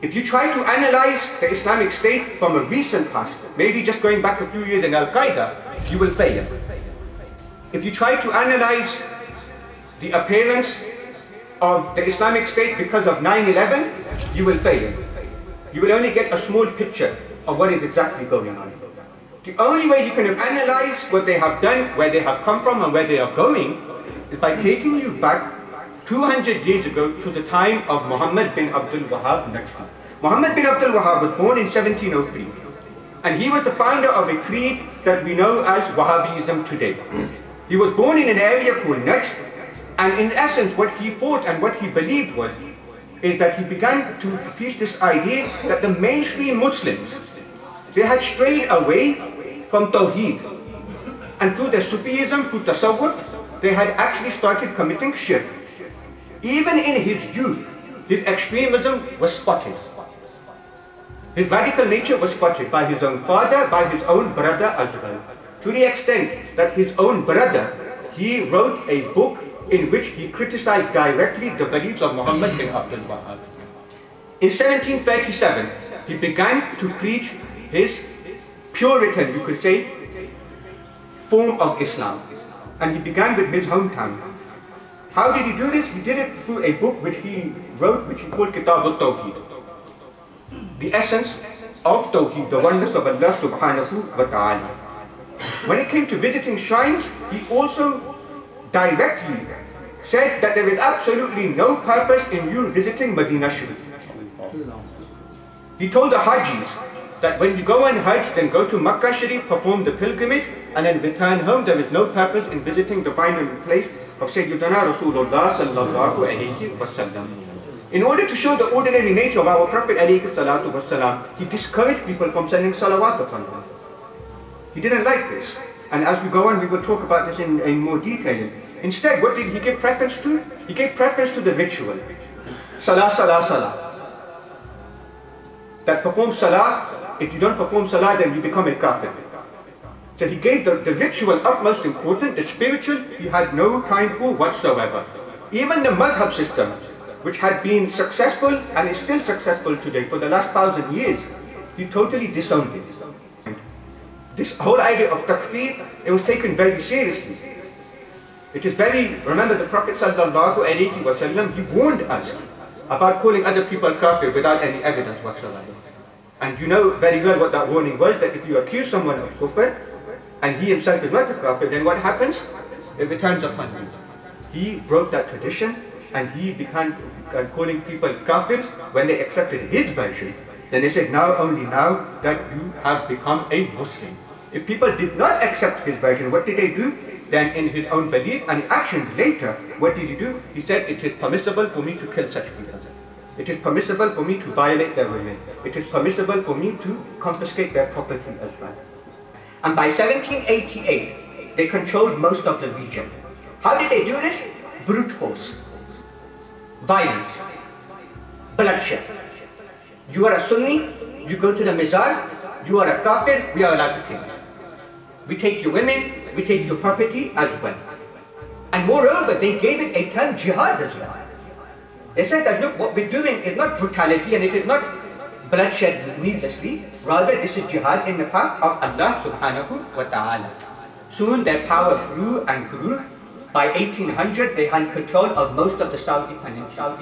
If you try to analyze the Islamic State from a recent past, maybe just going back a few years in Al-Qaeda, you will fail. If you try to analyze the appearance of the Islamic State because of 9/11, you will fail. You will only get a small picture of what is exactly going on. The only way you can analyze what they have done, where they have come from and where they are going, is by taking you back 200 years ago to the time of Muhammad bin Abdul Wahhab Najdi. Muhammad bin Abdul Wahhab was born in 1703, and he was the founder of a creed that we know as Wahhabism today. He was born in an area called Najdi, and in essence what he fought and what he believed is that he began to teach this idea that the mainstream Muslims, they had strayed away from Tawheed, and through their Sufism, through Tasawwuf, they had actually started committing shirk. Even in his youth, his extremism was spotted. His radical nature was spotted by his own father, by his own brother as well. To the extent that his own brother, he wrote a book in which he criticized directly the beliefs of Muhammad bin Abdul Wahhab. In 1737, he began to preach his Puritan, you could say, form of Islam. And he began with his hometown. How did he do this? He did it through a book which he wrote, which he called Kitab al-Tawheed. The essence of Tawheed, the oneness of Allah subhanahu wa ta'ala. When it came to visiting shrines, he also directly said that there is absolutely no purpose in you visiting Medina Sharif. He told the Hajis that when you go on Hajj, then go to Makkah Sharif, perform the pilgrimage, and then return home. There is no purpose in visiting the final place of Sayyidina Rasulullah sallallahu alayhi wa sallam. In order to show the ordinary nature of our Prophet alayhi salatu wa salam, he discouraged people from sending salawat upon him. He didn't like this. And as we go on, we will talk about this in more detail. Instead, what did he give preference to? He gave preference to the ritual. Salah, salah, salah. That perform salah, if you don't perform salah, then you become a kafir. So he gave the ritual utmost importance, the spiritual he had no time for whatsoever. Even the madhab system, which had been successful and is still successful today for the last 1,000 years, he totally disowned it. This whole idea of takfir, it was taken very seriously. It is remember the Prophet sallallahu alayhi wa sallam, he warned us about calling other people kafir without any evidence whatsoever. And you know very well what that warning was, that if you accuse someone of kufr, and he himself is not a kafir, then what happens? It returns upon him. He broke that tradition, and he began calling people kafirs when they accepted his version. Then they said, only now that you have become a Muslim. If people did not accept his version, what did they do? Then in his own belief and actions later, what did he do? He said, it is permissible for me to kill such people. It is permissible for me to violate their women. It is permissible for me to confiscate their property as well. And by 1788, they controlled most of the region. How did they do this? Brute force, violence, bloodshed. You are a Sunni, you go to the Mizar, you are a kafir, we are allowed to kill you. We take your women, we take your property as well. And moreover, they gave it a term jihad as well. They said that look, what we're doing is not brutality and it is not bloodshed needlessly, rather this is jihad in the path of Allah subhanahu wa ta'ala. Soon their power grew and grew. By 1800 they had control of most of the Saudi Peninsula.